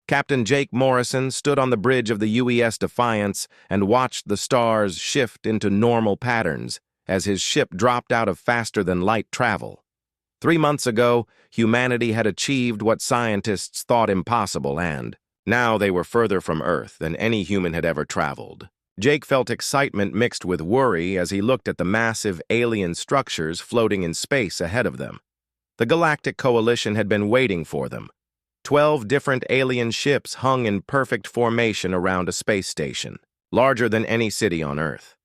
Captain Jake Morrison stood on the bridge of the UES Defiance and watched the stars shift into normal patterns as his ship dropped out of faster-than-light travel. 3 months ago, humanity had achieved what scientists thought impossible, and now they were further from Earth than any human had ever traveled. Jake felt excitement mixed with worry as he looked at the massive alien structures floating in space ahead of them. The Galactic Coalition had been waiting for them. 12 different alien ships hung in perfect formation around a space station, larger than any city on Earth.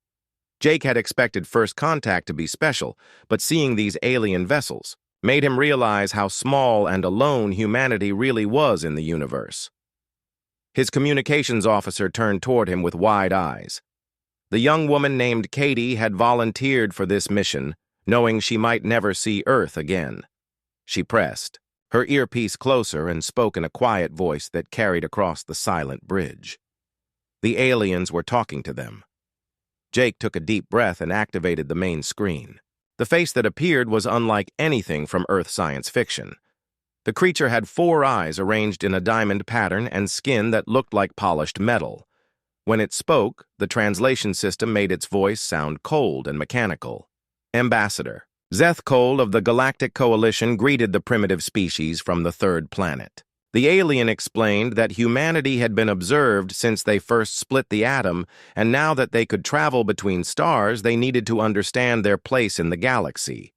Jake had expected first contact to be special, but seeing these alien vessels made him realize how small and alone humanity really was in the universe. His communications officer turned toward him with wide eyes. The young woman named Katie had volunteered for this mission, knowing she might never see Earth again. She pressed her earpiece closer and spoke in a quiet voice that carried across the silent bridge. The aliens were talking to them. Jake took a deep breath and activated the main screen. The face that appeared was unlike anything from Earth science fiction. The creature had 4 eyes arranged in a diamond pattern and skin that looked like polished metal. When it spoke, the translation system made its voice sound cold and mechanical. Ambassador Zeth Cole of the Galactic Coalition greeted the primitive species from the 3rd planet. The alien explained that humanity had been observed since they first split the atom, and now that they could travel between stars, they needed to understand their place in the galaxy.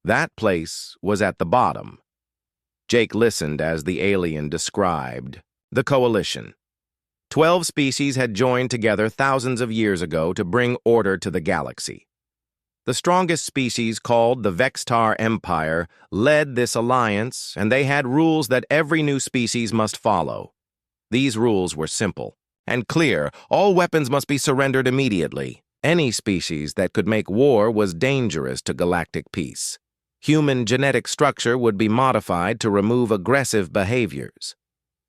That place was at the bottom. Jake listened as the alien described the Coalition. 12 species had joined together thousands of years ago to bring order to the galaxy. The strongest species, called the Vextar Empire, led this alliance, and they had rules that every new species must follow. These rules were simple and clear. All weapons must be surrendered immediately. Any species that could make war was dangerous to galactic peace. Human genetic structure would be modified to remove aggressive behaviors.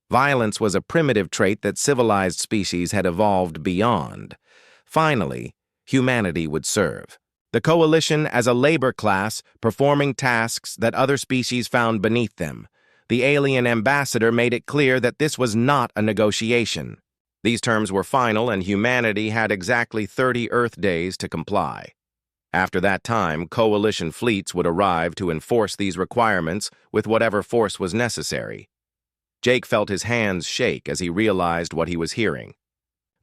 Violence was a primitive trait that civilized species had evolved beyond. Finally, humanity would serve the Coalition as a labor class, performing tasks that other species found beneath them. The alien ambassador made it clear that this was not a negotiation. These terms were final, and humanity had exactly 30 Earth days to comply. After that time, Coalition fleets would arrive to enforce these requirements with whatever force was necessary. Jake felt his hands shake as he realized what he was hearing.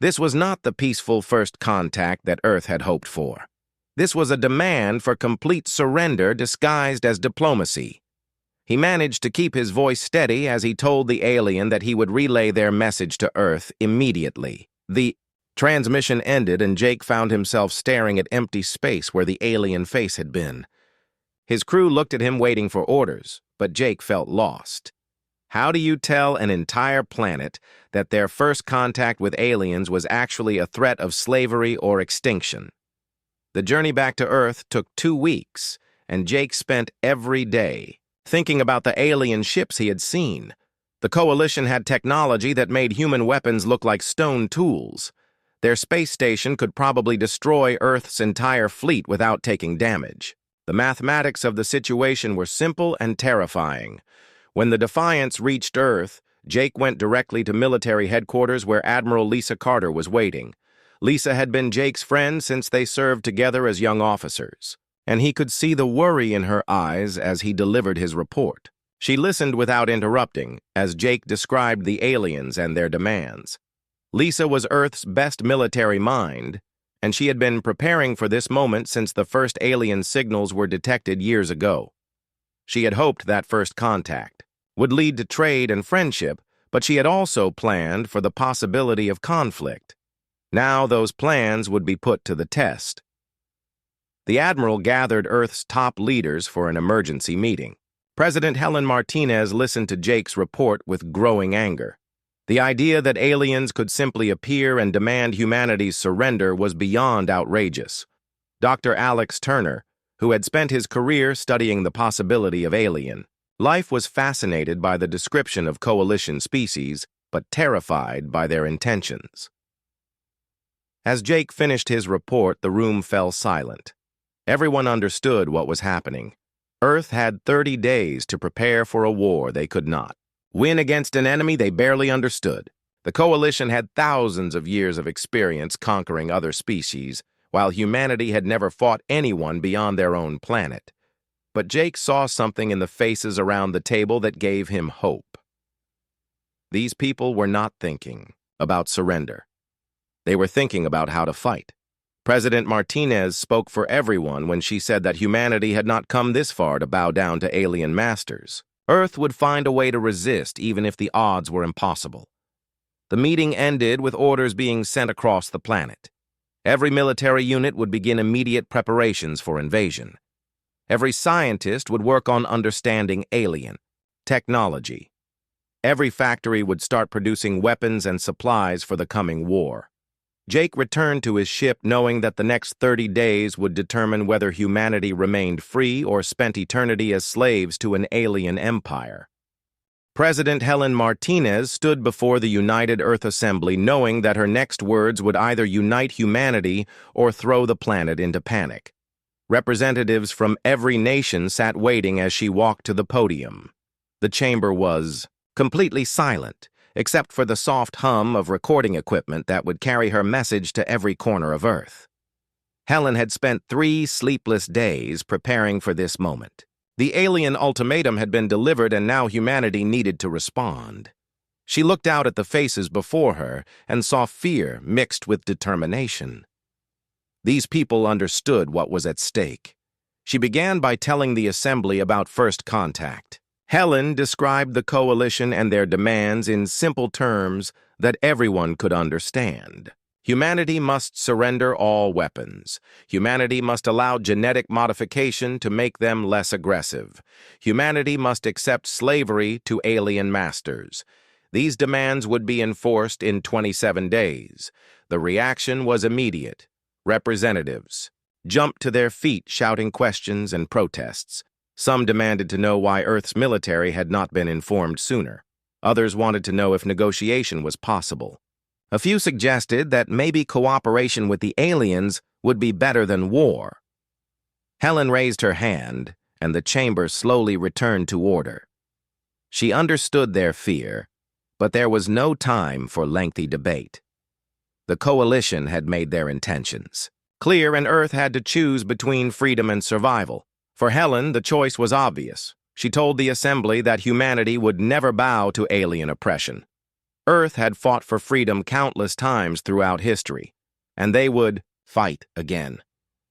This was not the peaceful first contact that Earth had hoped for. This was a demand for complete surrender disguised as diplomacy. He managed to keep his voice steady as he told the alien that he would relay their message to Earth immediately. The transmission ended, and Jake found himself staring at empty space where the alien face had been. His crew looked at him waiting for orders, but Jake felt lost. How do you tell an entire planet that their first contact with aliens was actually a threat of slavery or extinction? The journey back to Earth took 2 weeks, and Jake spent every day thinking about the alien ships he had seen. The Coalition had technology that made human weapons look like stone tools. Their space station could probably destroy Earth's entire fleet without taking damage. The mathematics of the situation were simple and terrifying. When the Defiance reached Earth, Jake went directly to military headquarters where Admiral Lisa Carter was waiting. Lisa had been Jake's friend since they served together as young officers, and he could see the worry in her eyes as he delivered his report. She listened without interrupting as Jake described the aliens and their demands. Lisa was Earth's best military mind, and she had been preparing for this moment since the first alien signals were detected years ago. She had hoped that first contact would lead to trade and friendship, but she had also planned for the possibility of conflict. Now those plans would be put to the test. The Admiral gathered Earth's top leaders for an emergency meeting. President Helen Martinez listened to Jake's report with growing anger. The idea that aliens could simply appear and demand humanity's surrender was beyond outrageous. Dr. Alex Turner, who had spent his career studying the possibility of alien life, was fascinated by the description of Coalition species, but terrified by their intentions. As Jake finished his report, the room fell silent. Everyone understood what was happening. Earth had 30 days to prepare for a war they could not Win against an enemy they barely understood. The Coalition had thousands of years of experience conquering other species, while humanity had never fought anyone beyond their own planet. But Jake saw something in the faces around the table that gave him hope. These people were not thinking about surrender. They were thinking about how to fight. President Martinez spoke for everyone when she said that humanity had not come this far to bow down to alien masters. Earth would find a way to resist even if the odds were impossible. The meeting ended with orders being sent across the planet. Every military unit would begin immediate preparations for invasion. Every scientist would work on understanding alien technology. Every factory would start producing weapons and supplies for the coming war. Jake returned to his ship knowing that the next 30 days would determine whether humanity remained free or spent eternity as slaves to an alien empire. President Helen Martinez stood before the United Earth Assembly knowing that her next words would either unite humanity or throw the planet into panic. Representatives from every nation sat waiting as she walked to the podium. The chamber was completely silent, except for the soft hum of recording equipment that would carry her message to every corner of Earth. Helen had spent 3 sleepless days preparing for this moment. The alien ultimatum had been delivered and now humanity needed to respond. She looked out at the faces before her and saw fear mixed with determination. These people understood what was at stake. She began by telling the assembly about first contact. Helen described the coalition and their demands in simple terms that everyone could understand. Humanity must surrender all weapons. Humanity must allow genetic modification to make them less aggressive. Humanity must accept slavery to alien masters. These demands would be enforced in 27 days. The reaction was immediate. Representatives jumped to their feet shouting questions and protests. Some demanded to know why Earth's military had not been informed sooner. Others wanted to know if negotiation was possible. A few suggested that maybe cooperation with the aliens would be better than war. Helen raised her hand, and the chamber slowly returned to order. She understood their fear, but there was no time for lengthy debate. The coalition had made their intentions clear, and Earth had to choose between freedom and survival. For Helen, the choice was obvious. She told the assembly that humanity would never bow to alien oppression. Earth had fought for freedom countless times throughout history, and they would fight again.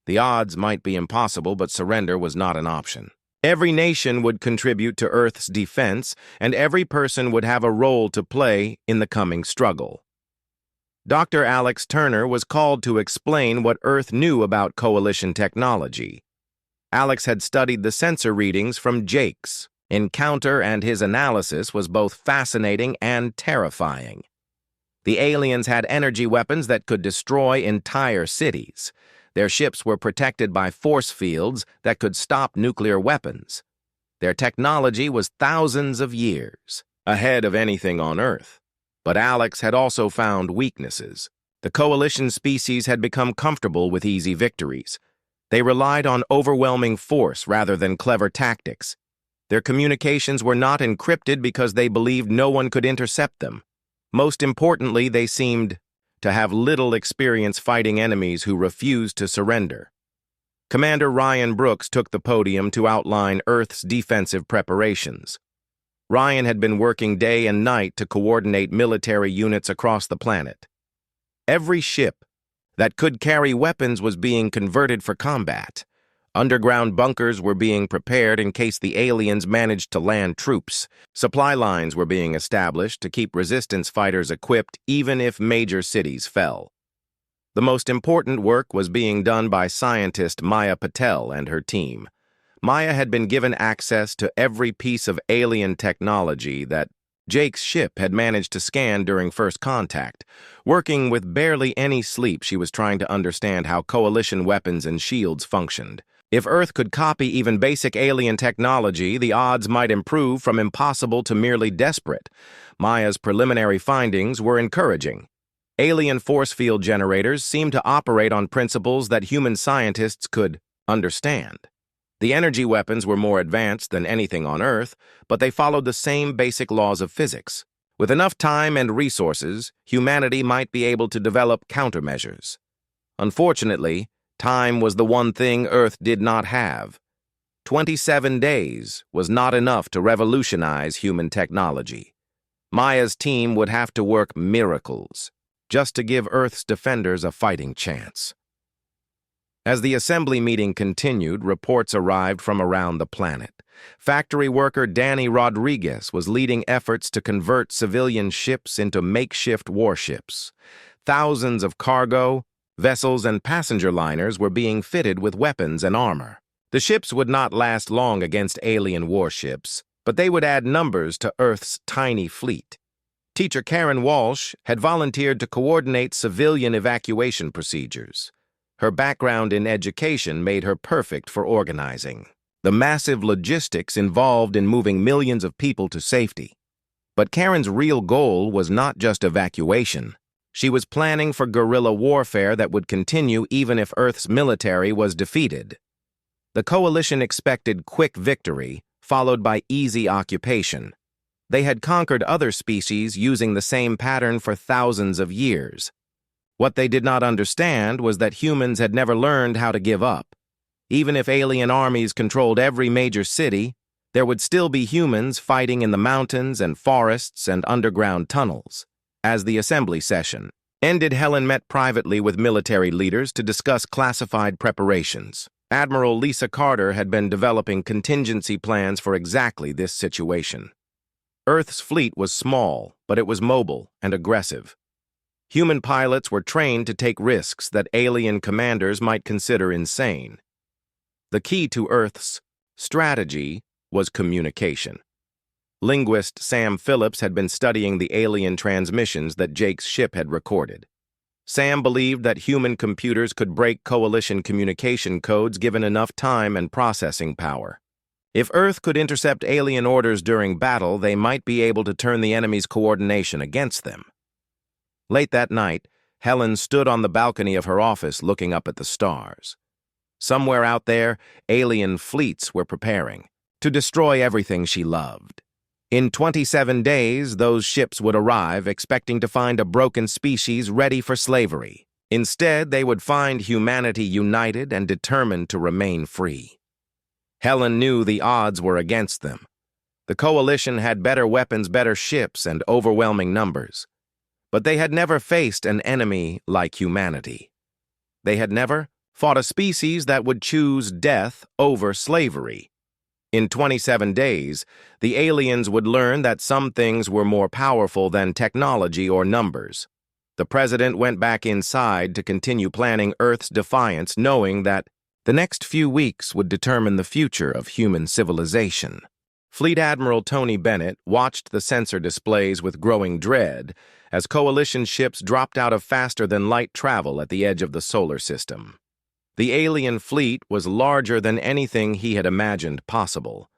The odds might be impossible, but surrender was not an option. Every nation would contribute to Earth's defense, and every person would have a role to play in the coming struggle. Dr. Alex Turner was called to explain what Earth knew about coalition technology. Alex had studied the sensor readings from Jake's encounter, and his analysis was both fascinating and terrifying. The aliens had energy weapons that could destroy entire cities. Their ships were protected by force fields that could stop nuclear weapons. Their technology was thousands of years ahead of anything on Earth. But Alex had also found weaknesses. The coalition species had become comfortable with easy victories. They relied on overwhelming force rather than clever tactics. Their communications were not encrypted because they believed no one could intercept them. Most importantly, they seemed to have little experience fighting enemies who refused to surrender. Commander Ryan Brooks took the podium to outline Earth's defensive preparations. Ryan had been working day and night to coordinate military units across the planet. Every ship that could carry weapons was being converted for combat. Underground bunkers were being prepared in case the aliens managed to land troops. Supply lines were being established to keep resistance fighters equipped even if major cities fell. The most important work was being done by scientist Maya Patel and her team. Maya had been given access to every piece of alien technology that Jake's ship had managed to scan during first contact. Working with barely any sleep, she was trying to understand how coalition weapons and shields functioned. If Earth could copy even basic alien technology, the odds might improve from impossible to merely desperate. Maya's preliminary findings were encouraging. Alien force field generators seemed to operate on principles that human scientists could understand. The energy weapons were more advanced than anything on Earth, but they followed the same basic laws of physics. With enough time and resources, humanity might be able to develop countermeasures. Unfortunately, time was the one thing Earth did not have. 27 days was not enough to revolutionize human technology. Maya's team would have to work miracles just to give Earth's defenders a fighting chance. As the assembly meeting continued, reports arrived from around the planet. Factory worker Danny Rodriguez was leading efforts to convert civilian ships into makeshift warships. Thousands of cargo, vessels, and passenger liners were being fitted with weapons and armor. The ships would not last long against alien warships, but they would add numbers to Earth's tiny fleet. Teacher Karen Walsh had volunteered to coordinate civilian evacuation procedures. Her background in education made her perfect for organizing. The massive logistics involved in moving millions of people to safety. But Karen's real goal was not just evacuation. She was planning for guerrilla warfare that would continue even if Earth's military was defeated. The coalition expected quick victory, followed by easy occupation. They had conquered other species using the same pattern for thousands of years. What they did not understand was that humans had never learned how to give up. Even if alien armies controlled every major city, there would still be humans fighting in the mountains and forests and underground tunnels. As the assembly session ended, Helen met privately with military leaders to discuss classified preparations. Admiral Lisa Carter had been developing contingency plans for exactly this situation. Earth's fleet was small, but it was mobile and aggressive. Human pilots were trained to take risks that alien commanders might consider insane. The key to Earth's strategy was communication. Linguist Sam Phillips had been studying the alien transmissions that Jake's ship had recorded. Sam believed that human computers could break coalition communication codes given enough time and processing power. If Earth could intercept alien orders during battle, they might be able to turn the enemy's coordination against them. Late that night, Helen stood on the balcony of her office looking up at the stars. Somewhere out there, alien fleets were preparing to destroy everything she loved. In 27 days, those ships would arrive, expecting to find a broken species ready for slavery. Instead, they would find humanity united and determined to remain free. Helen knew the odds were against them. The coalition had better weapons, better ships, and overwhelming numbers. But they had never faced an enemy like humanity. They had never fought a species that would choose death over slavery. In 27 days, the aliens would learn that some things were more powerful than technology or numbers. The president went back inside to continue planning Earth's defiance, knowing that the next few weeks would determine the future of human civilization. Fleet Admiral Tony Bennett watched the sensor displays with growing dread as coalition ships dropped out of faster-than-light travel at the edge of the solar system. The alien fleet was larger than anything he had imagined possible.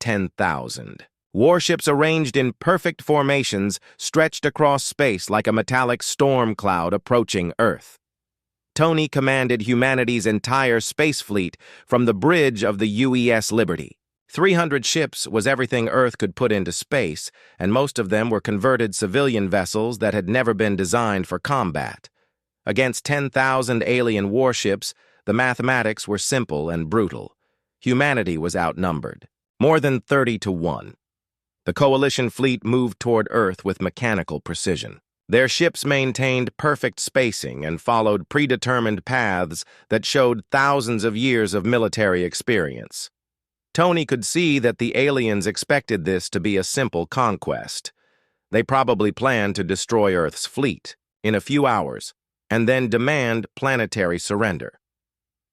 10,000. Warships arranged in perfect formations stretched across space like a metallic storm cloud approaching Earth. Tony commanded humanity's entire space fleet from the bridge of the UES Liberty. 300 ships was everything Earth could put into space, and most of them were converted civilian vessels that had never been designed for combat. Against 10,000 alien warships, the mathematics were simple and brutal. Humanity was outnumbered, more than 30 to 1. The coalition fleet moved toward Earth with mechanical precision. Their ships maintained perfect spacing and followed predetermined paths that showed thousands of years of military experience. Tony could see that the aliens expected this to be a simple conquest. They probably planned to destroy Earth's fleet in a few hours and then demand planetary surrender.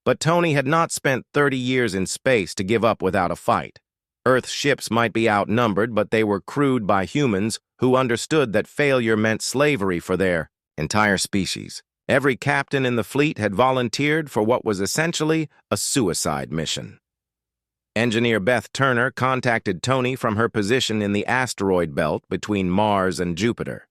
But Tony had not spent 30 years in space to give up without a fight. Earth's ships might be outnumbered, but they were crewed by humans who understood that failure meant slavery for their entire species. Every captain in the fleet had volunteered for what was essentially a suicide mission. Engineer Beth Turner contacted Tony from her position in the asteroid belt between Mars and Jupiter.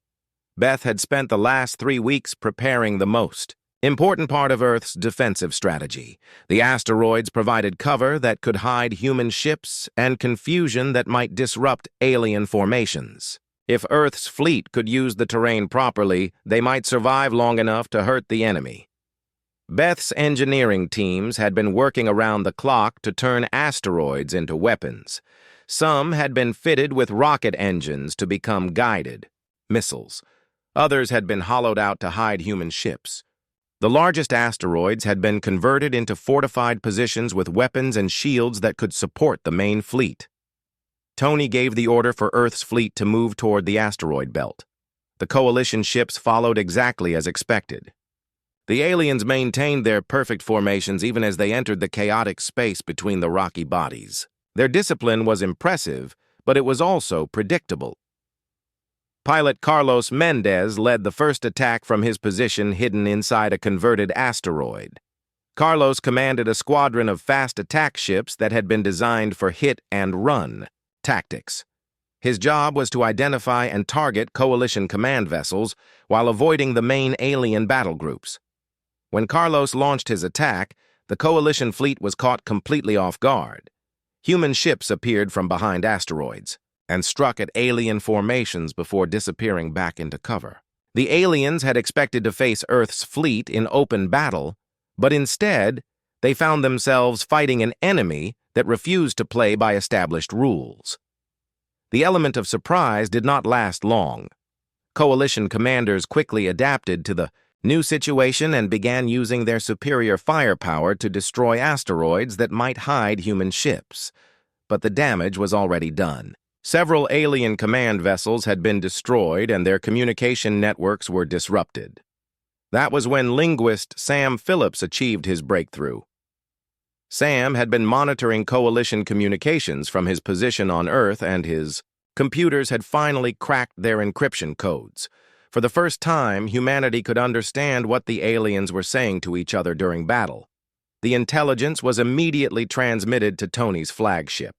Beth had spent the last 3 weeks preparing the most. Important part of Earth's defensive strategy. The asteroids provided cover that could hide human ships and confusion that might disrupt alien formations. If Earth's fleet could use the terrain properly, they might survive long enough to hurt the enemy. Beth's engineering teams had been working around the clock to turn asteroids into weapons. Some had been fitted with rocket engines to become guided missiles. Others had been hollowed out to hide human ships. The largest asteroids had been converted into fortified positions with weapons and shields that could support the main fleet. Tony gave the order for Earth's fleet to move toward the asteroid belt. The coalition ships followed exactly as expected. The aliens maintained their perfect formations even as they entered the chaotic space between the rocky bodies. Their discipline was impressive, but it was also predictable. Pilot Carlos Mendez led the first attack from his position hidden inside a converted asteroid. Carlos commanded a squadron of fast attack ships that had been designed for hit-and-run tactics. His job was to identify and target coalition command vessels while avoiding the main alien battle groups. When Carlos launched his attack, the coalition fleet was caught completely off guard. Human ships appeared from behind asteroids and struck at alien formations before disappearing back into cover. The aliens had expected to face Earth's fleet in open battle, but instead, they found themselves fighting an enemy that refused to play by established rules. The element of surprise did not last long. Coalition commanders quickly adapted to the new situation and began using their superior firepower to destroy asteroids that might hide human ships. But the damage was already done. Several alien command vessels had been destroyed and their communication networks were disrupted. That was when linguist Sam Phillips achieved his breakthrough. Sam had been monitoring coalition communications from his position on Earth, and his computers had finally cracked their encryption codes. For the first time, humanity could understand what the aliens were saying to each other during battle. The intelligence was immediately transmitted to Tony's flagship.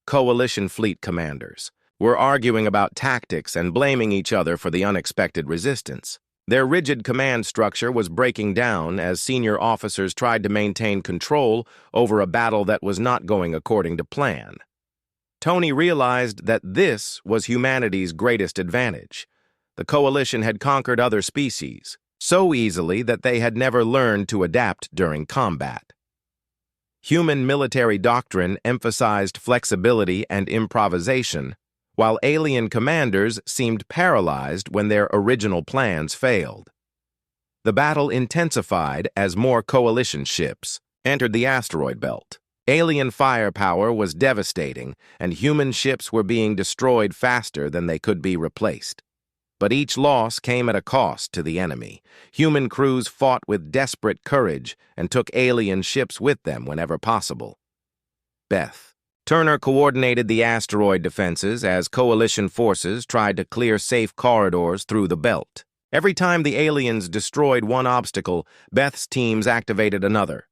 Coalition fleet commanders were arguing about tactics and blaming each other for the unexpected resistance. Their rigid command structure was breaking down as senior officers tried to maintain control over a battle that was not going according to plan. Tony realized that this was humanity's greatest advantage. The coalition had conquered other species so easily that they had never learned to adapt during combat. Human military doctrine emphasized flexibility and improvisation, while alien commanders seemed paralyzed when their original plans failed. The battle intensified as more coalition ships entered the asteroid belt. Alien firepower was devastating, and human ships were being destroyed faster than they could be replaced. But each loss came at a cost to the enemy. Human crews fought with desperate courage and took alien ships with them whenever possible. Beth Turner coordinated the asteroid defenses as coalition forces tried to clear safe corridors through the belt. Every time the aliens destroyed one obstacle, Beth's teams activated another.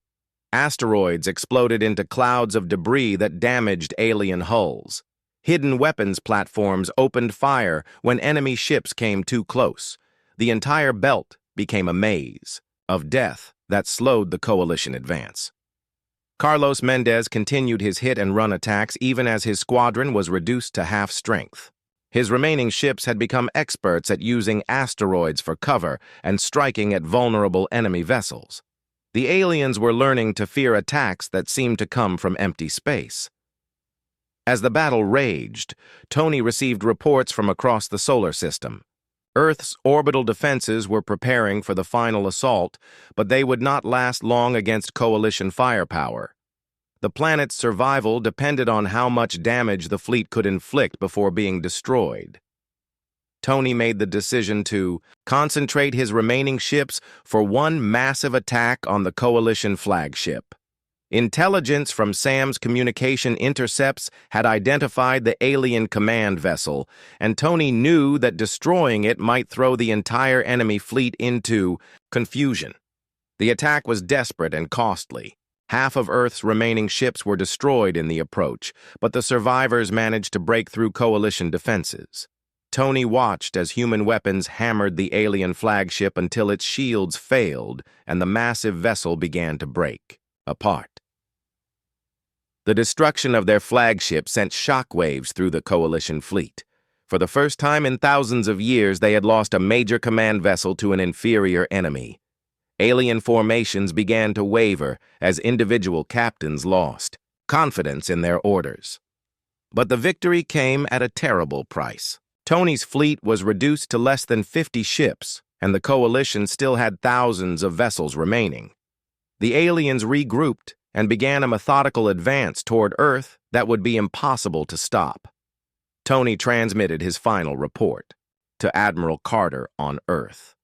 Asteroids exploded into clouds of debris that damaged alien hulls. Hidden weapons platforms opened fire when enemy ships came too close. The entire belt became a maze of death that slowed the coalition advance. Carlos Mendez continued his hit-and-run attacks even as his squadron was reduced to half strength. His remaining ships had become experts at using asteroids for cover and striking at vulnerable enemy vessels. The aliens were learning to fear attacks that seemed to come from empty space. As the battle raged, Tony received reports from across the solar system. Earth's orbital defenses were preparing for the final assault, but they would not last long against coalition firepower. The planet's survival depended on how much damage the fleet could inflict before being destroyed. Tony made the decision to concentrate his remaining ships for one massive attack on the coalition flagship. Intelligence from Sam's communication intercepts had identified the alien command vessel, and Tony knew that destroying it might throw the entire enemy fleet into confusion. The attack was desperate and costly. Half of Earth's remaining ships were destroyed in the approach, but the survivors managed to break through coalition defenses. Tony watched as human weapons hammered the alien flagship until its shields failed and the massive vessel began to break apart. The destruction of their flagship sent shockwaves through the Coalition fleet. For the first time in thousands of years, they had lost a major command vessel to an inferior enemy. Alien formations began to waver as individual captains lost confidence in their orders. But the victory came at a terrible price. Tony's fleet was reduced to less than 50 ships, and the Coalition still had thousands of vessels remaining. The aliens regrouped and began a methodical advance toward Earth that would be impossible to stop. Tony transmitted his final report to Admiral Carter on Earth.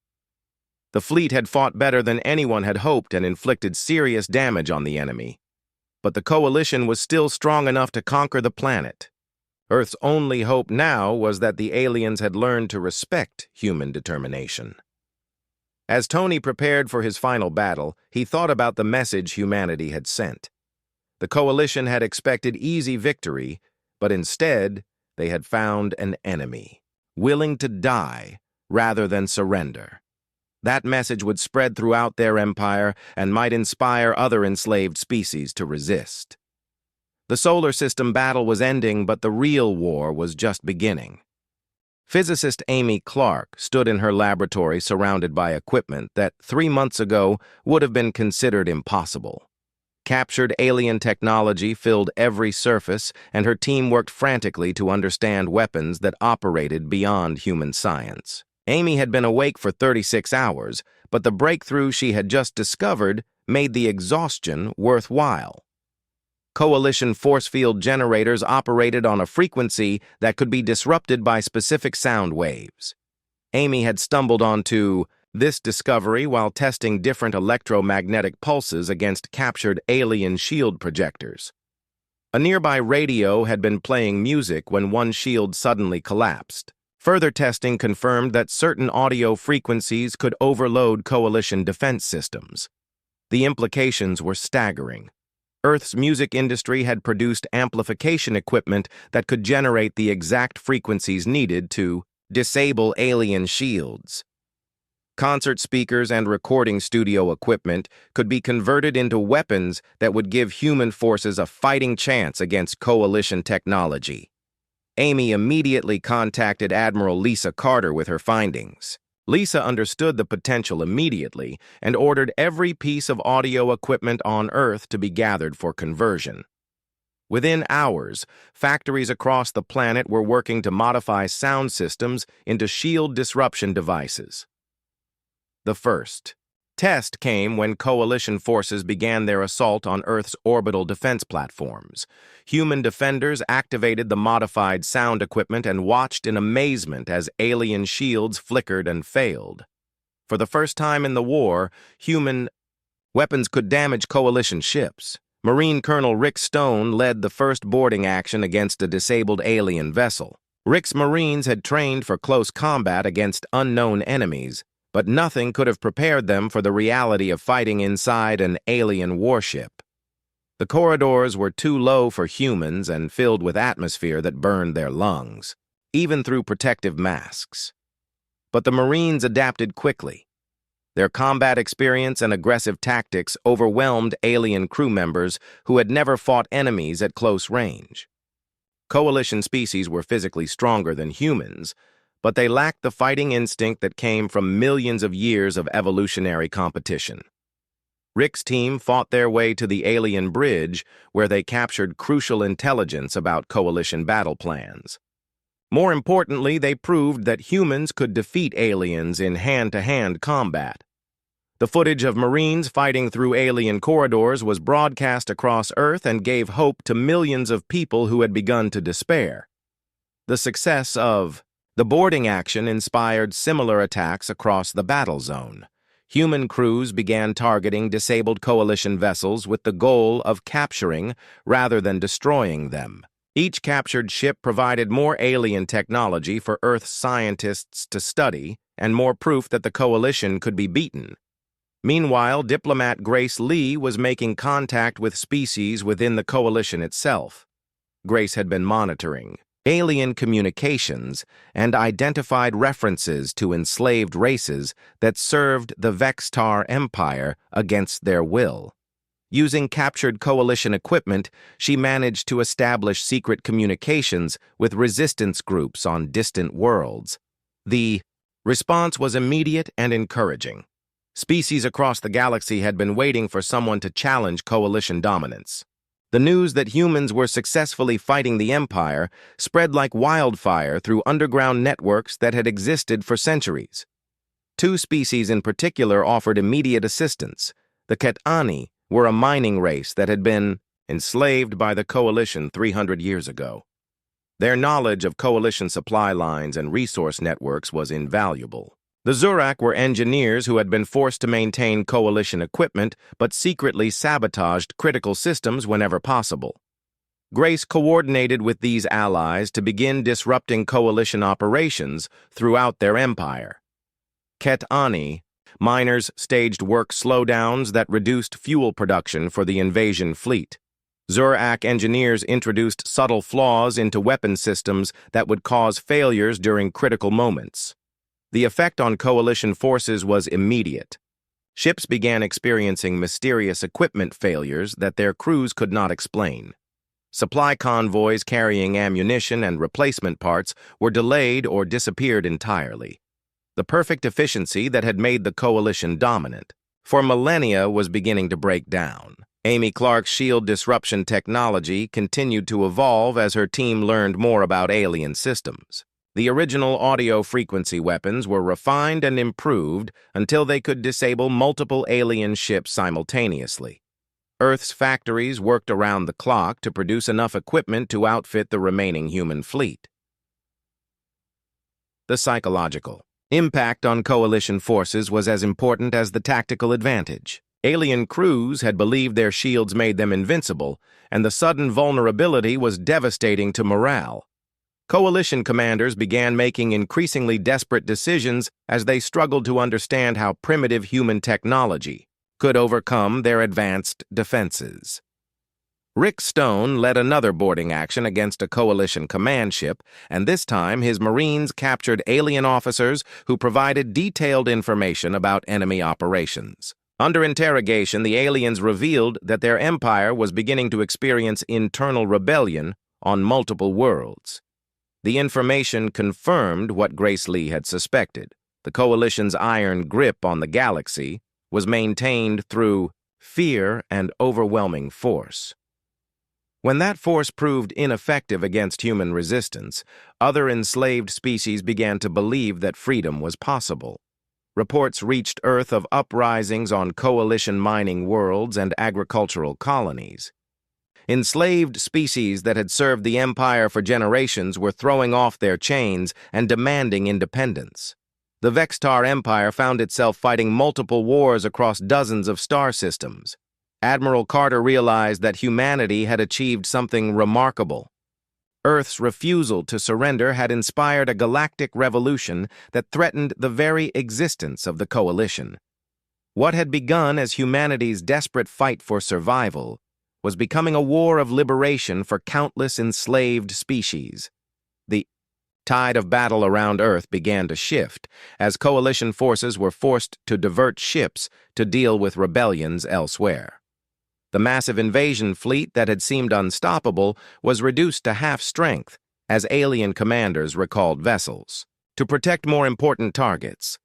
The fleet had fought better than anyone had hoped and inflicted serious damage on the enemy. But the Coalition was still strong enough to conquer the planet. Earth's only hope now was that the aliens had learned to respect human determination. As Tony prepared for his final battle, he thought about the message humanity had sent. The Coalition had expected easy victory, but instead, they had found an enemy, willing to die rather than surrender. That message would spread throughout their empire and might inspire other enslaved species to resist. The solar system battle was ending, but the real war was just beginning. Physicist Amy Clark stood in her laboratory surrounded by equipment that 3 months ago would have been considered impossible. Captured alien technology filled every surface, and her team worked frantically to understand weapons that operated beyond human science. Amy had been awake for 36 hours, but the breakthrough she had just discovered made the exhaustion worthwhile. Coalition force field generators operated on a frequency that could be disrupted by specific sound waves. Amy had stumbled onto this discovery while testing different electromagnetic pulses against captured alien shield projectors. A nearby radio had been playing music when one shield suddenly collapsed. Further testing confirmed that certain audio frequencies could overload Coalition defense systems. The implications were staggering. Earth's music industry had produced amplification equipment that could generate the exact frequencies needed to disable alien shields. Concert speakers and recording studio equipment could be converted into weapons that would give human forces a fighting chance against Coalition technology. Amy immediately contacted Admiral Lisa Carter with her findings. Lisa understood the potential immediately and ordered every piece of audio equipment on Earth to be gathered for conversion. Within hours, factories across the planet were working to modify sound systems into shield disruption devices. The first test came when Coalition forces began their assault on Earth's orbital defense platforms. Human defenders activated the modified sound equipment and watched in amazement as alien shields flickered and failed. For the first time in the war, human weapons could damage Coalition ships. Marine Colonel Rick Stone led the first boarding action against a disabled alien vessel. Rick's Marines had trained for close combat against unknown enemies, but nothing could have prepared them for the reality of fighting inside an alien warship. The corridors were too low for humans and filled with atmosphere that burned their lungs, even through protective masks. But the Marines adapted quickly. Their combat experience and aggressive tactics overwhelmed alien crew members who had never fought enemies at close range. Coalition species were physically stronger than humans, but they lacked the fighting instinct that came from millions of years of evolutionary competition. Rick's team fought their way to the alien bridge, where they captured crucial intelligence about Coalition battle plans. More importantly, they proved that humans could defeat aliens in hand-to-hand combat. The footage of Marines fighting through alien corridors was broadcast across Earth and gave hope to millions of people who had begun to despair. The success of the boarding action inspired similar attacks across the battle zone. Human crews began targeting disabled Coalition vessels with the goal of capturing rather than destroying them. Each captured ship provided more alien technology for Earth's scientists to study and more proof that the Coalition could be beaten. Meanwhile, diplomat Grace Lee was making contact with species within the Coalition itself. Grace had been monitoring alien communications, and identified references to enslaved races that served the Vextar Empire against their will. Using captured Coalition equipment, she managed to establish secret communications with resistance groups on distant worlds. The response was immediate and encouraging. Species across the galaxy had been waiting for someone to challenge Coalition dominance. The news that humans were successfully fighting the Empire spread like wildfire through underground networks that had existed for centuries. Two species in particular offered immediate assistance. The Ket'ani were a mining race that had been enslaved by the Coalition 300 years ago. Their knowledge of Coalition supply lines and resource networks was invaluable. The Zurak were engineers who had been forced to maintain Coalition equipment but secretly sabotaged critical systems whenever possible. Grace coordinated with these allies to begin disrupting Coalition operations throughout their empire. Ket'ani miners staged work slowdowns that reduced fuel production for the invasion fleet. Zurak engineers introduced subtle flaws into weapon systems that would cause failures during critical moments. The effect on Coalition forces was immediate. Ships began experiencing mysterious equipment failures that their crews could not explain. Supply convoys carrying ammunition and replacement parts were delayed or disappeared entirely. The perfect efficiency that had made the Coalition dominant for millennia was beginning to break down. Amy Clark's shield disruption technology continued to evolve as her team learned more about alien systems. The original audio frequency weapons were refined and improved until they could disable multiple alien ships simultaneously. Earth's factories worked around the clock to produce enough equipment to outfit the remaining human fleet. The psychological impact on Coalition forces was as important as the tactical advantage. Alien crews had believed their shields made them invincible, and the sudden vulnerability was devastating to morale. Coalition commanders began making increasingly desperate decisions as they struggled to understand how primitive human technology could overcome their advanced defenses. Rick Stone led another boarding action against a Coalition command ship, and this time his Marines captured alien officers who provided detailed information about enemy operations. Under interrogation, the aliens revealed that their empire was beginning to experience internal rebellion on multiple worlds. The information confirmed what Grace Lee had suspected. The Coalition's iron grip on the galaxy was maintained through fear and overwhelming force. When that force proved ineffective against human resistance, other enslaved species began to believe that freedom was possible. Reports reached Earth of uprisings on Coalition mining worlds and agricultural colonies. Enslaved species that had served the Empire for generations were throwing off their chains and demanding independence. The Vextar Empire found itself fighting multiple wars across dozens of star systems. Admiral Carter realized that humanity had achieved something remarkable. Earth's refusal to surrender had inspired a galactic revolution that threatened the very existence of the Coalition. What had begun as humanity's desperate fight for survival was becoming a war of liberation for countless enslaved species. The tide of battle around Earth began to shift as Coalition forces were forced to divert ships to deal with rebellions elsewhere. The massive invasion fleet that had seemed unstoppable was reduced to half-strength as alien commanders recalled vessels to protect more important targets.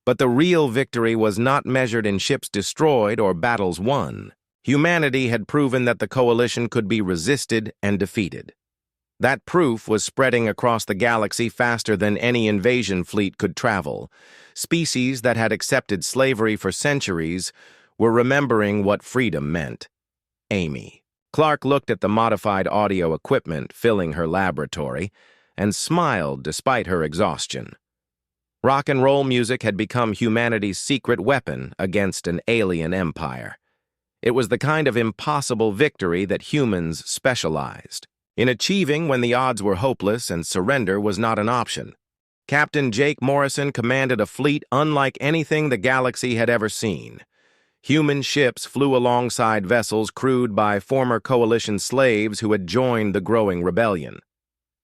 But the real victory was not measured in ships destroyed or battles won. Humanity had proven that the Coalition could be resisted and defeated. That proof was spreading across the galaxy faster than any invasion fleet could travel. Species that had accepted slavery for centuries were remembering what freedom meant. Amy Clark looked at the modified audio equipment filling her laboratory and smiled despite her exhaustion. Rock and roll music had become humanity's secret weapon against an alien empire. It was the kind of impossible victory that humans specialized in achieving when the odds were hopeless and surrender was not an option. Captain Jake Morrison commanded a fleet unlike anything the galaxy had ever seen. Human ships flew alongside vessels crewed by former Coalition slaves who had joined the growing rebellion.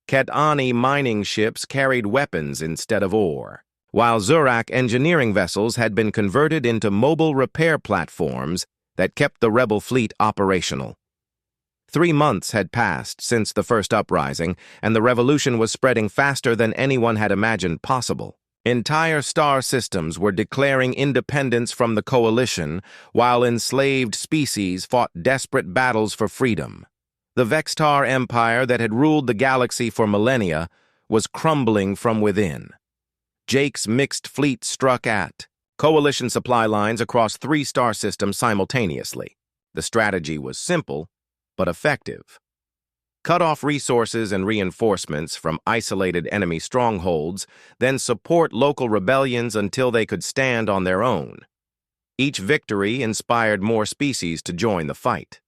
Ketani mining ships carried weapons instead of ore, while Zurak engineering vessels had been converted into mobile repair platforms that kept the rebel fleet operational. 3 months had passed since the first uprising, and the revolution was spreading faster than anyone had imagined possible. Entire star systems were declaring independence from the coalition, while enslaved species fought desperate battles for freedom. The Vextar Empire that had ruled the galaxy for millennia was crumbling from within. Jake's mixed fleet struck at coalition supply lines across 3 star systems simultaneously. The strategy was simple, but effective. Cut off resources and reinforcements from isolated enemy strongholds, then support local rebellions until they could stand on their own. Each victory inspired more species to join the fight.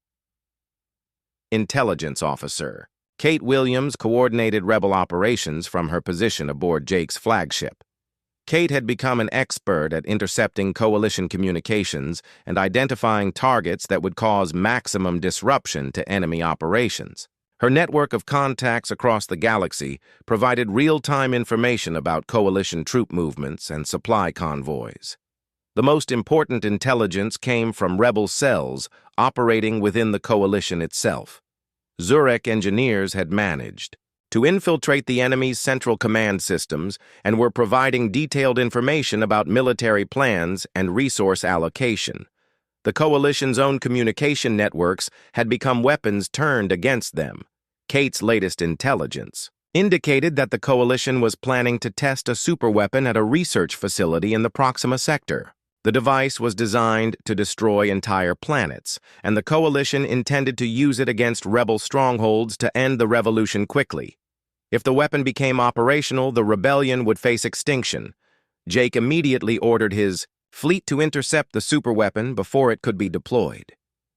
Intelligence Officer Kate Williams coordinated rebel operations from her position aboard Jake's flagship. Kate had become an expert at intercepting coalition communications and identifying targets that would cause maximum disruption to enemy operations. Her network of contacts across the galaxy provided real-time information about coalition troop movements and supply convoys. The most important intelligence came from rebel cells operating within the coalition itself. Zurek engineers had managed to infiltrate the enemy's central command systems and were providing detailed information about military plans and resource allocation. The coalition's own communication networks had become weapons turned against them. Kate's latest intelligence indicated that the coalition was planning to test a superweapon at a research facility in the Proxima sector. The device was designed to destroy entire planets, and the coalition intended to use it against rebel strongholds to end the revolution quickly. If the weapon became operational, the rebellion would face extinction. Jake immediately ordered his fleet to intercept the superweapon before it could be deployed.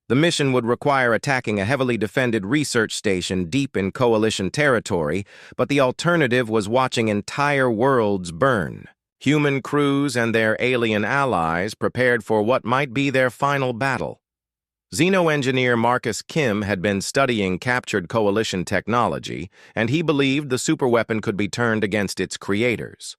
The mission would require attacking a heavily defended research station deep in coalition territory, but the alternative was watching entire worlds burn. Human crews and their alien allies prepared for what might be their final battle. Xeno-engineer Marcus Kim had been studying captured coalition technology, and he believed the superweapon could be turned against its creators.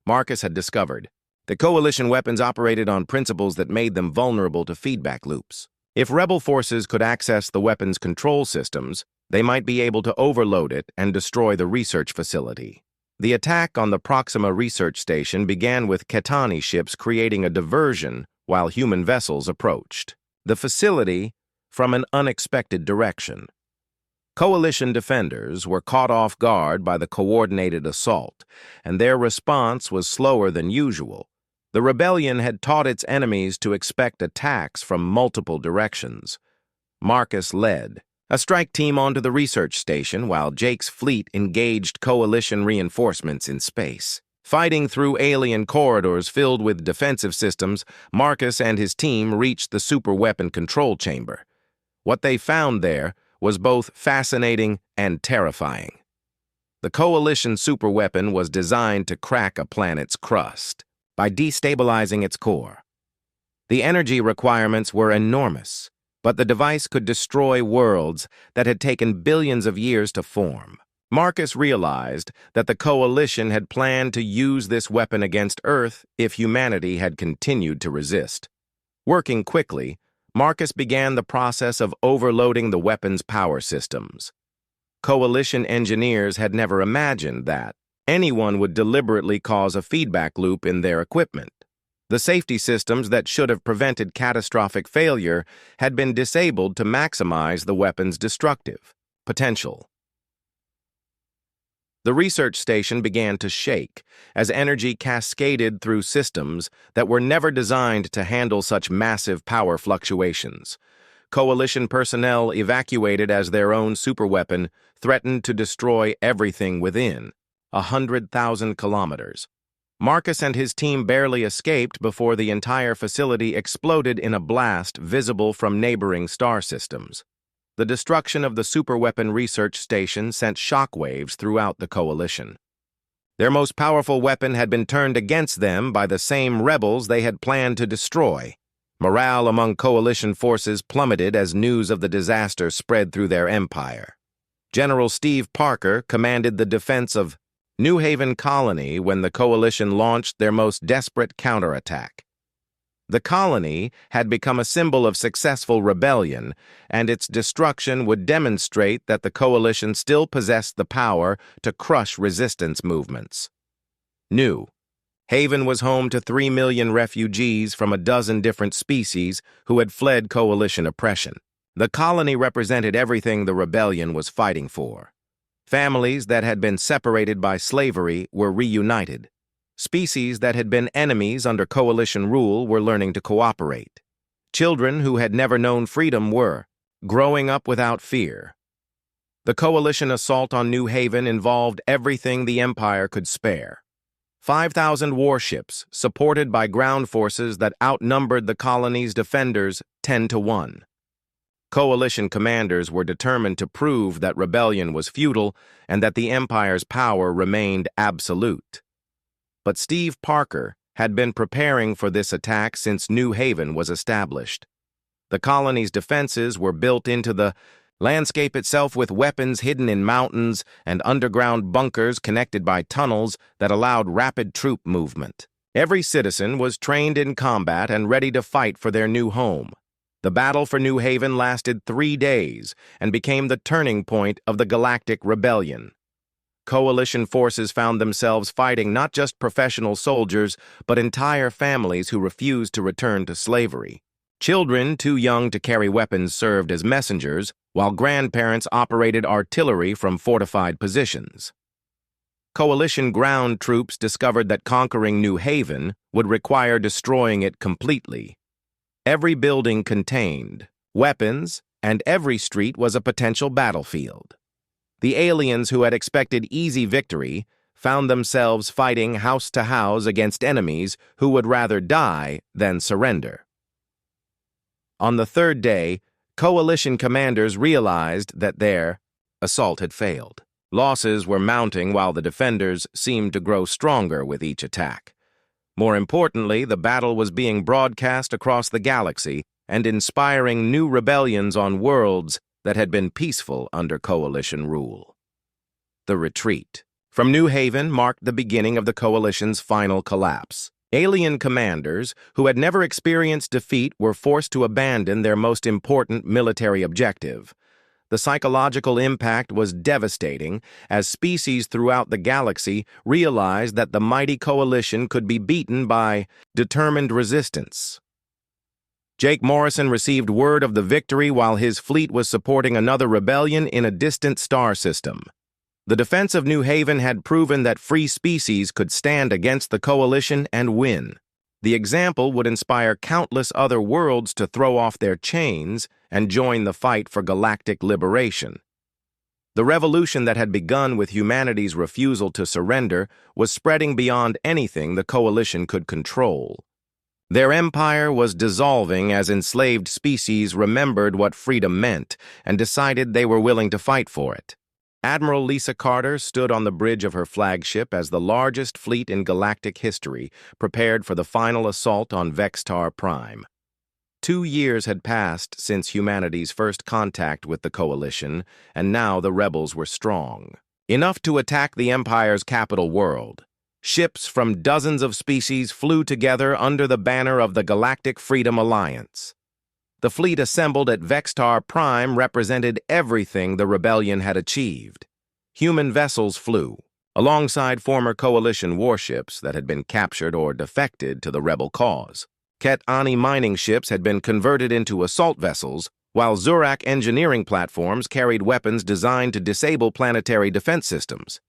Marcus had discovered that coalition weapons operated on principles that made them vulnerable to feedback loops. If rebel forces could access the weapon's control systems, they might be able to overload it and destroy the research facility. The attack on the Proxima research station began with Ketani ships creating a diversion while human vessels approached the facility from an unexpected direction. Coalition defenders were caught off guard by the coordinated assault, and their response was slower than usual. The rebellion had taught its enemies to expect attacks from multiple directions. Marcus led a strike team onto the research station while Jake's fleet engaged coalition reinforcements in space. Fighting through alien corridors filled with defensive systems, Marcus and his team reached the superweapon control chamber. What they found there was both fascinating and terrifying. The coalition superweapon was designed to crack a planet's crust by destabilizing its core. The energy requirements were enormous, but the device could destroy worlds that had taken billions of years to form. Marcus realized that the coalition had planned to use this weapon against Earth if humanity had continued to resist. Working quickly, Marcus began the process of overloading the weapon's power systems. Coalition engineers had never imagined that anyone would deliberately cause a feedback loop in their equipment. The safety systems that should have prevented catastrophic failure had been disabled to maximize the weapon's destructive potential. The research station began to shake as energy cascaded through systems that were never designed to handle such massive power fluctuations. Coalition personnel evacuated as their own superweapon threatened to destroy everything within 100,000 kilometers. Marcus and his team barely escaped before the entire facility exploded in a blast visible from neighboring star systems. The destruction of the superweapon research station sent shockwaves throughout the coalition. Their most powerful weapon had been turned against them by the same rebels they had planned to destroy. Morale among coalition forces plummeted as news of the disaster spread through their empire. General Steve Parker commanded the defense of New Haven Colony when the Coalition launched their most desperate counterattack. The colony had become a symbol of successful rebellion, and its destruction would demonstrate that the Coalition still possessed the power to crush resistance movements. New Haven was home to 3 million refugees from a dozen different species who had fled Coalition oppression. The colony represented everything the rebellion was fighting for. Families that had been separated by slavery were reunited. Species that had been enemies under Coalition rule were learning to cooperate. Children who had never known freedom were growing up without fear. The Coalition assault on New Haven involved everything the Empire could spare. 5,000 warships, supported by ground forces that outnumbered the colony's defenders 10-1. Coalition commanders were determined to prove that rebellion was futile and that the Empire's power remained absolute. But Steve Parker had been preparing for this attack since New Haven was established. The colony's defenses were built into the landscape itself with weapons hidden in mountains and underground bunkers connected by tunnels that allowed rapid troop movement. Every citizen was trained in combat and ready to fight for their new home. The battle for New Haven lasted 3 days and became the turning point of the Galactic Rebellion. Coalition forces found themselves fighting not just professional soldiers, but entire families who refused to return to slavery. Children too young to carry weapons served as messengers, while grandparents operated artillery from fortified positions. Coalition ground troops discovered that conquering New Haven would require destroying it completely. Every building contained weapons, and every street was a potential battlefield. The aliens who had expected easy victory found themselves fighting house to house against enemies who would rather die than surrender. On the 3rd day, Coalition commanders realized that their assault had failed. Losses were mounting while the defenders seemed to grow stronger with each attack. More importantly, the battle was being broadcast across the galaxy and inspiring new rebellions on worlds that had been peaceful under Coalition rule. The retreat from New Haven marked the beginning of the Coalition's final collapse. Alien commanders who had never experienced defeat were forced to abandon their most important military objective. The psychological impact was devastating as species throughout the galaxy realized that the mighty Coalition could be beaten by determined resistance. Jake Morrison received word of the victory while his fleet was supporting another rebellion in a distant star system. The defense of New Haven had proven that free species could stand against the Coalition and win. The example would inspire countless other worlds to throw off their chains and join the fight for galactic liberation. The revolution that had begun with humanity's refusal to surrender was spreading beyond anything the Coalition could control. Their empire was dissolving as enslaved species remembered what freedom meant and decided they were willing to fight for it. Admiral Lisa Carter stood on the bridge of her flagship as the largest fleet in galactic history prepared for the final assault on Vextar Prime. 2 years had passed since humanity's first contact with the Coalition, and now the rebels were strong. Enough to attack the Empire's capital world. Ships from dozens of species flew together under the banner of the Galactic Freedom Alliance. The fleet assembled at Vextar Prime represented everything the rebellion had achieved. Human vessels flew, alongside former Coalition warships that had been captured or defected to the rebel cause. Ket Ani mining ships had been converted into assault vessels, while Zurak engineering platforms carried weapons designed to disable planetary defense systems.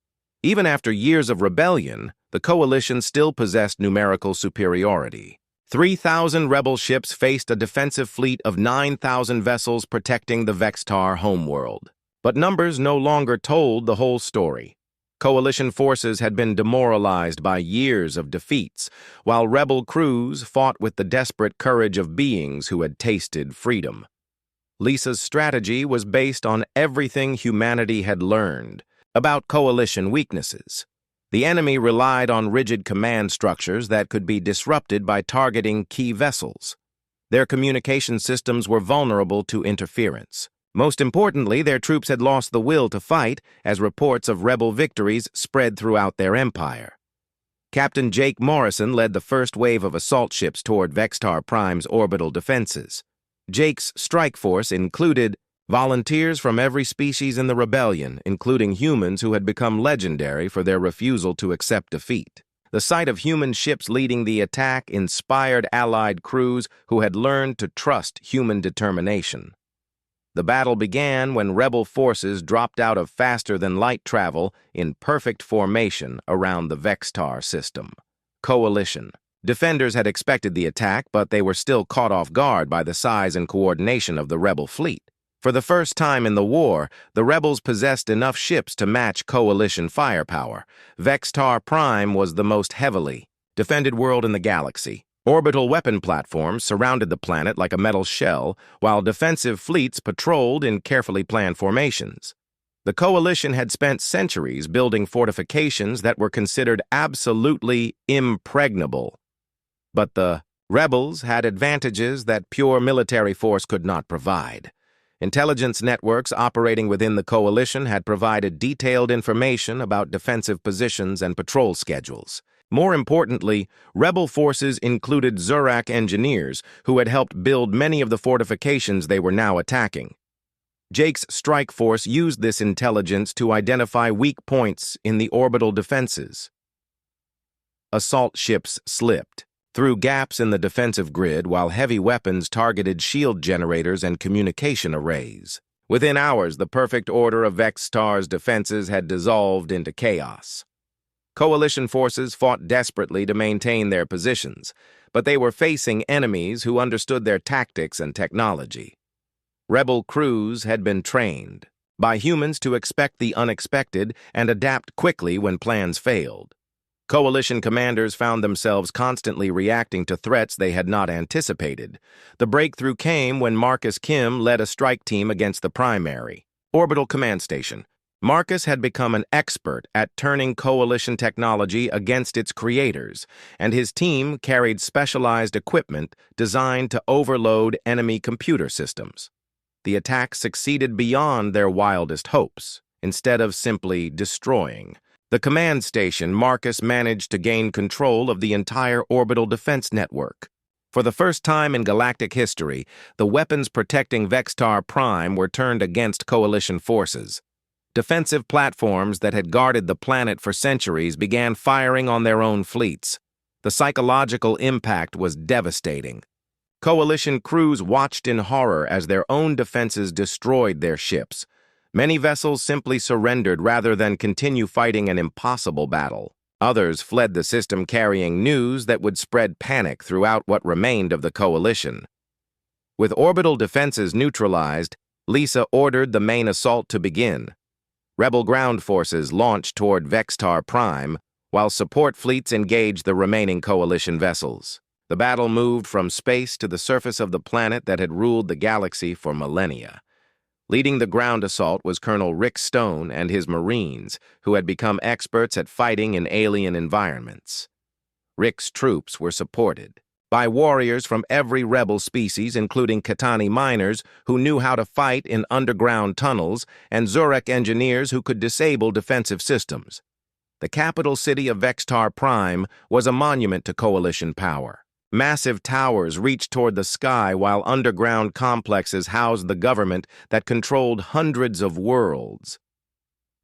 Even after years of rebellion, the Coalition still possessed numerical superiority. 3,000 rebel ships faced a defensive fleet of 9,000 vessels protecting the Vextar homeworld. But numbers no longer told the whole story. Coalition forces had been demoralized by years of defeats, while rebel crews fought with the desperate courage of beings who had tasted freedom. Lisa's strategy was based on everything humanity had learned about Coalition weaknesses. The enemy relied on rigid command structures that could be disrupted by targeting key vessels. Their communication systems were vulnerable to interference. Most importantly, their troops had lost the will to fight as reports of rebel victories spread throughout their empire. Captain Jake Morrison led the first wave of assault ships toward Vextar Prime's orbital defenses. Jake's strike force included volunteers from every species in the rebellion, including humans who had become legendary for their refusal to accept defeat. The sight of human ships leading the attack inspired Allied crews who had learned to trust human determination. The battle began when rebel forces dropped out of faster-than-light travel in perfect formation around the Vextar system. Coalition. Defenders had expected the attack, but they were still caught off guard by the size and coordination of the rebel fleet. For the first time in the war, the rebels possessed enough ships to match coalition firepower. Vextar Prime was the most heavily defended world in the galaxy. Orbital weapon platforms surrounded the planet like a metal shell, while defensive fleets patrolled in carefully planned formations. The coalition had spent centuries building fortifications that were considered absolutely impregnable. But the rebels had advantages that pure military force could not provide. Intelligence networks operating within the coalition had provided detailed information about defensive positions and patrol schedules. More importantly, rebel forces included Zurak engineers who had helped build many of the fortifications they were now attacking. Jake's strike force used this intelligence to identify weak points in the orbital defenses. Assault ships slipped through gaps in the defensive grid while heavy weapons targeted shield generators and communication arrays. Within hours, the perfect order of Vextar's defenses had dissolved into chaos. Coalition forces fought desperately to maintain their positions, but they were facing enemies who understood their tactics and technology. Rebel crews had been trained by humans to expect the unexpected and adapt quickly when plans failed. Coalition commanders found themselves constantly reacting to threats they had not anticipated. The breakthrough came when Marcus Kim led a strike team against the primary orbital command station. Marcus had become an expert at turning coalition technology against its creators, and his team carried specialized equipment designed to overload enemy computer systems. The attack succeeded beyond their wildest hopes. Instead of simply destroying the command station, Marcus managed to gain control of the entire orbital defense network. For the first time in galactic history, the weapons protecting Vextar Prime were turned against coalition forces. Defensive platforms that had guarded the planet for centuries began firing on their own fleets. The psychological impact was devastating. Coalition crews watched in horror as their own defenses destroyed their ships. Many vessels simply surrendered rather than continue fighting an impossible battle. Others fled the system carrying news that would spread panic throughout what remained of the coalition. With orbital defenses neutralized, Lisa ordered the main assault to begin. Rebel ground forces launched toward Vextar Prime, while support fleets engaged the remaining coalition vessels. The battle moved from space to the surface of the planet that had ruled the galaxy for millennia. Leading the ground assault was Colonel Rick Stone and his Marines, who had become experts at fighting in alien environments. Rick's troops were supported by warriors from every rebel species, including Katani miners who knew how to fight in underground tunnels, and Zurak engineers who could disable defensive systems. The capital city of Vextar Prime was a monument to coalition power. Massive towers reached toward the sky, while underground complexes housed the government that controlled hundreds of worlds.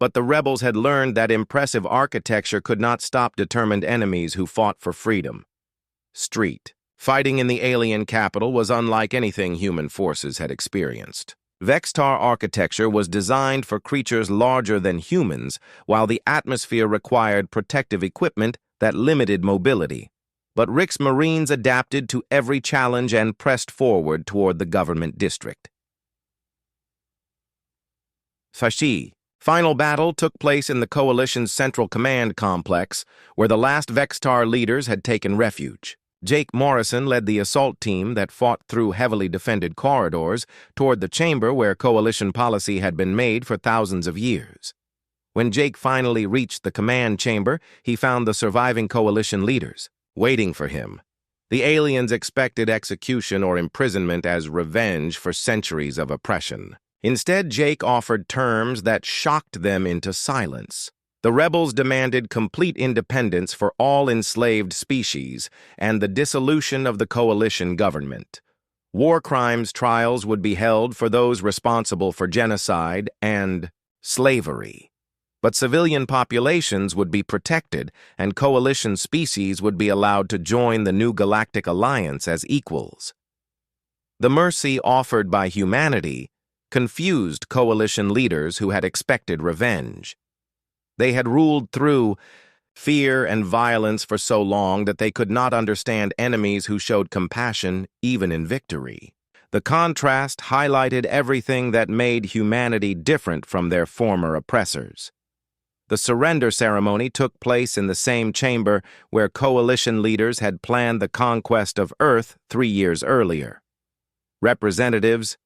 But the rebels had learned that impressive architecture could not stop determined enemies who fought for freedom. Street fighting in the alien capital was unlike anything human forces had experienced. Vextar architecture was designed for creatures larger than humans, while the atmosphere required protective equipment that limited mobility. But Rick's Marines adapted to every challenge and pressed forward toward the government district. Fashi. Final battle took place in the Coalition's Central Command Complex, where the last Vextar leaders had taken refuge. Jake Morrison led the assault team that fought through heavily defended corridors toward the chamber where Coalition policy had been made for thousands of years. When Jake finally reached the command chamber, he found the surviving Coalition leaders waiting for him. The aliens expected execution or imprisonment as revenge for centuries of oppression. Instead, Jake offered terms that shocked them into silence. The rebels demanded complete independence for all enslaved species and the dissolution of the coalition government. War crimes trials would be held for those responsible for genocide and slavery. But civilian populations would be protected, and coalition species would be allowed to join the new Galactic Alliance as equals. The mercy offered by humanity confused coalition leaders who had expected revenge. They had ruled through fear and violence for so long that they could not understand enemies who showed compassion even in victory. The contrast highlighted everything that made humanity different from their former oppressors. The surrender ceremony took place in the same chamber where coalition leaders had planned the conquest of Earth 3 years earlier. Representatives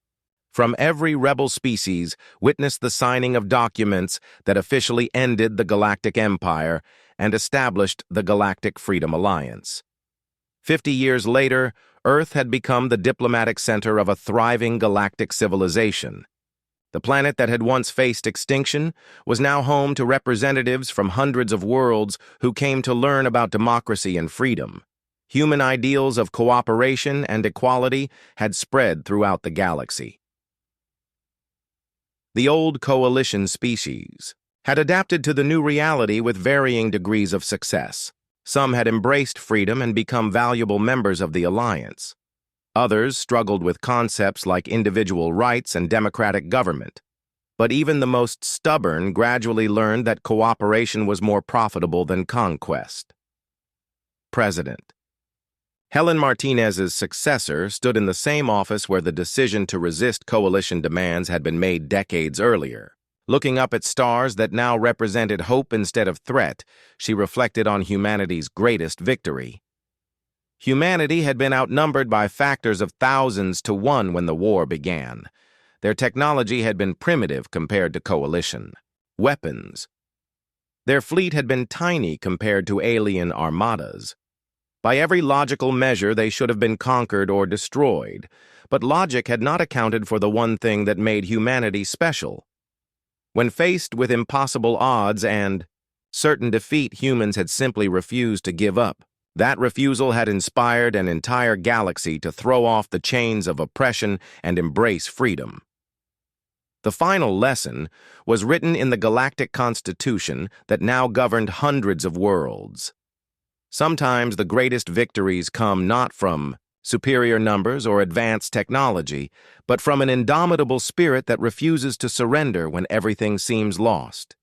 from every rebel species witnessed the signing of documents that officially ended the Galactic Empire and established the Galactic Freedom Alliance. 50 years later, Earth had become the diplomatic center of a thriving galactic civilization. The planet that had once faced extinction was now home to representatives from hundreds of worlds who came to learn about democracy and freedom. Human ideals of cooperation and equality had spread throughout the galaxy. The old coalition species had adapted to the new reality with varying degrees of success. Some had embraced freedom and become valuable members of the alliance. Others struggled with concepts like individual rights and democratic government. But even the most stubborn gradually learned that cooperation was more profitable than conquest. President. Helen Martinez's successor stood in the same office where the decision to resist coalition demands had been made decades earlier. Looking up at stars that now represented hope instead of threat, she reflected on humanity's greatest victory. Humanity had been outnumbered by factors of thousands to 1 when the war began. Their technology had been primitive compared to coalition. Weapons. Their fleet had been tiny compared to alien armadas. By every logical measure, they should have been conquered or destroyed. But logic had not accounted for the one thing that made humanity special. When faced with impossible odds and certain defeat, humans had simply refused to give up. That refusal had inspired an entire galaxy to throw off the chains of oppression and embrace freedom. The final lesson was written in the Galactic Constitution that now governed hundreds of worlds. Sometimes the greatest victories come not from superior numbers or advanced technology, but from an indomitable spirit that refuses to surrender when everything seems lost.